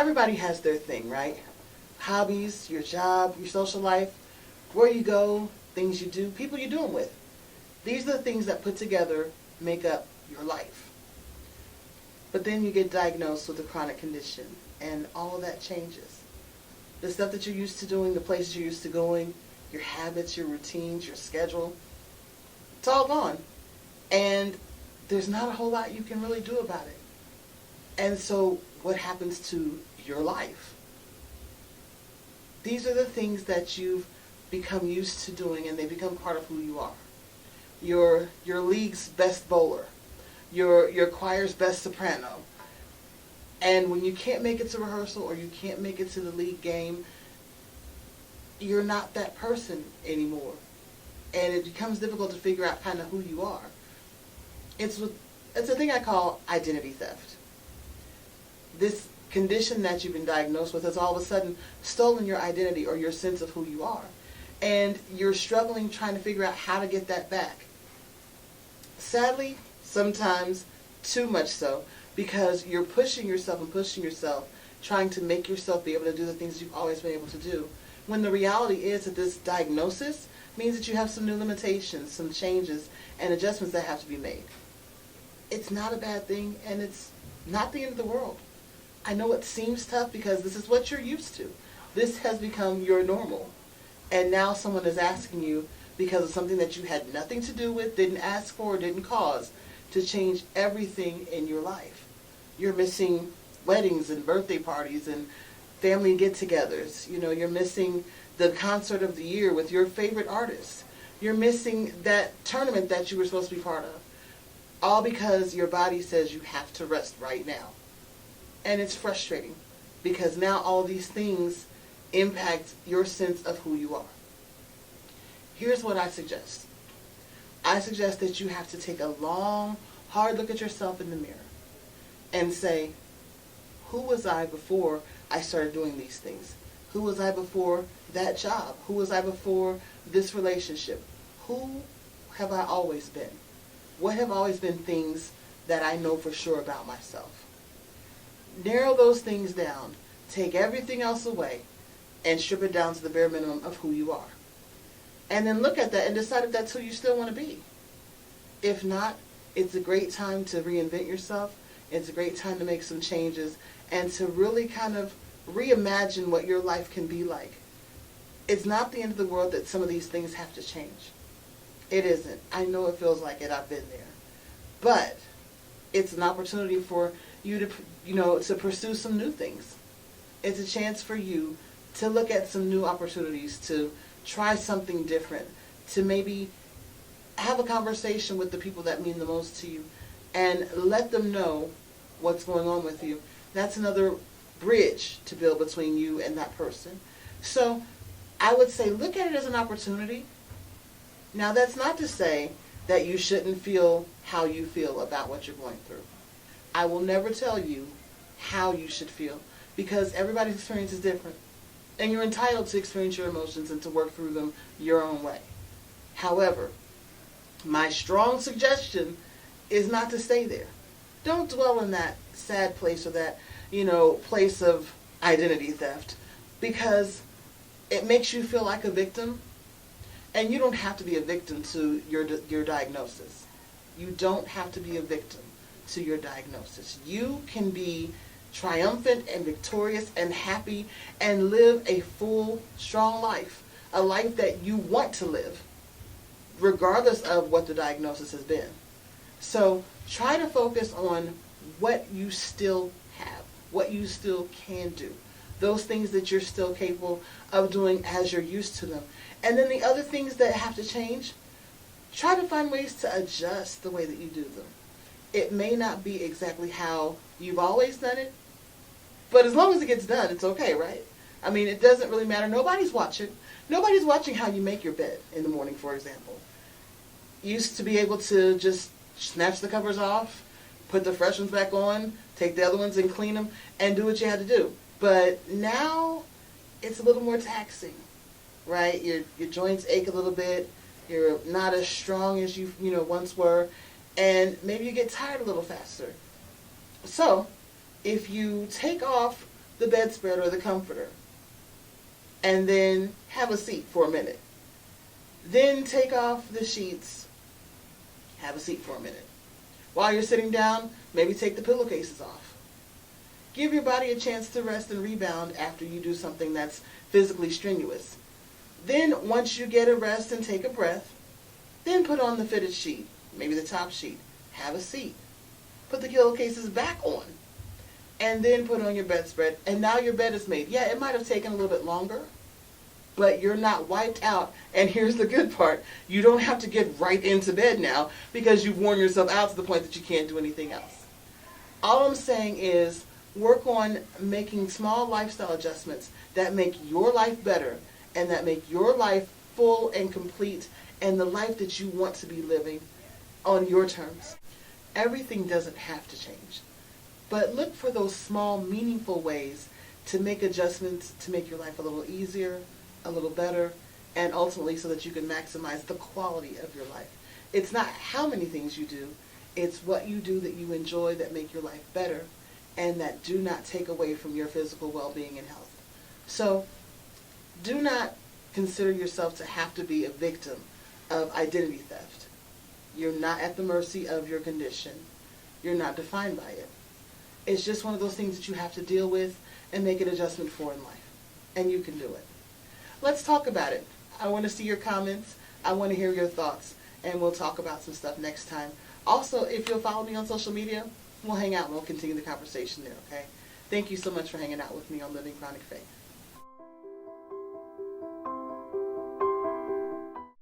everybody has their thing, right? Hobbies, your job, your social life, where you go, things you do, people you do them with. These are the things that put together make up your life. But then you get diagnosed with a chronic condition, and all of that changes. The stuff that you're used to doing, the places you're used to going, your habits, your routines, your schedule, it's all gone. And there's not a whole lot you can really do about it. And so what happens to your life? These are the things that you've become used to doing, and they become part of who you are. Your league's best bowler, your choir's best soprano. And when you can't make it to rehearsal or you can't make it to the league game, you're not that person anymore. And it becomes difficult to figure out kind of who you are. It's a thing I call identity theft. This condition that you've been diagnosed with has all of a sudden stolen your identity or your sense of who you are. And you're struggling trying to figure out how to get that back. Sadly, sometimes too much so, because you're pushing yourself, trying to make yourself be able to do the things you've always been able to do. When the reality is that this diagnosis means that you have some new limitations, some changes, and adjustments that have to be made. It's not a bad thing, and it's not the end of the world. I know it seems tough because this is what you're used to. This has become your normal. And now someone is asking you, because of something that you had nothing to do with, didn't ask for, didn't cause, to change everything in your life. You're missing weddings and birthday parties and family get-togethers. You're missing the concert of the year with your favorite artist. You're missing that tournament that you were supposed to be part of. All because your body says you have to rest right now. And it's frustrating because now all these things impact your sense of who you are. Here's what I suggest. I suggest that you have to take a long, hard look at yourself in the mirror and say, who was I before I started doing these things? Who was I before that job? Who was I before this relationship? Who have I always been? What have always been things that I know for sure about myself? Narrow those things down. Take everything else away and strip it down to the bare minimum of who you are. And then look at that and decide if that's who you still want to be. If not, it's a great time to reinvent yourself. It's a great time to make some changes and to really kind of reimagine what your life can be like. It's not the end of the world that some of these things have to change. It isn't. I know it feels like it. I've been there. But it's an opportunity for you to pursue some new things. It's a chance for you to look at some new opportunities, to try something different, to maybe have a conversation with the people that mean the most to you and let them know what's going on with you. That's another bridge to build between you and that person. So I would say look at it as an opportunity. Now that's not to say that you shouldn't feel how you feel about what you're going through. I will never tell you how you should feel because everybody's experience is different. And you're entitled to experience your emotions and to work through them your own way. However, my strong suggestion is not to stay there. Don't dwell in that sad place or that, place of identity theft because it makes you feel like a victim. And you don't have to be a victim to your diagnosis. You don't have to be a victim to your diagnosis. You can be triumphant and victorious and happy and live a full, strong life. A life that you want to live, regardless of what the diagnosis has been. So try to focus on what you still have, what you still can do, those things that you're still capable of doing as you're used to them. And then the other things that have to change, try to find ways to adjust the way that you do them. It may not be exactly how you've always done it, but as long as it gets done, it's okay, right? I mean, it doesn't really matter. Nobody's watching. Nobody's watching how you make your bed in the morning, for example. You used to be able to just snatch the covers off, put the fresh ones back on, take the other ones and clean them, and do what you had to do. But now, it's a little more taxing, right? Your joints ache a little bit. You're not as strong as you once were. And maybe you get tired a little faster. So, if you take off the bedspread or the comforter, and then have a seat for a minute. Then take off the sheets, have a seat for a minute. While you're sitting down, maybe take the pillowcases off. Give your body a chance to rest and rebound after you do something that's physically strenuous. Then, once you get a rest and take a breath, then put on the fitted sheet, maybe the top sheet. Have a seat. Put the pillowcases back on. And then put on your bedspread. And now your bed is made. Yeah, it might have taken a little bit longer, but you're not wiped out. And here's the good part. You don't have to get right into bed now because you've worn yourself out to the point that you can't do anything else. All I'm saying is work on making small lifestyle adjustments that make your life better and that make your life full and complete and the life that you want to be living on your terms. Everything doesn't have to change, but look for those small, meaningful ways to make adjustments to make your life a little easier, a little better, and ultimately so that you can maximize the quality of your life. It's not how many things you do, it's what you do that you enjoy that make your life better and that do not take away from your physical well-being and health. So do not consider yourself to have to be a victim of identity theft. You're not at the mercy of your condition. You're not defined by it. It's just one of those things that you have to deal with and make an adjustment for in life. And you can do it. Let's talk about it. I want to see your comments. I want to hear your thoughts. And we'll talk about some stuff next time. Also, if you'll follow me on social media, we'll hang out and we'll continue the conversation there, okay? Thank you so much for hanging out with me on Living Chronic Faith.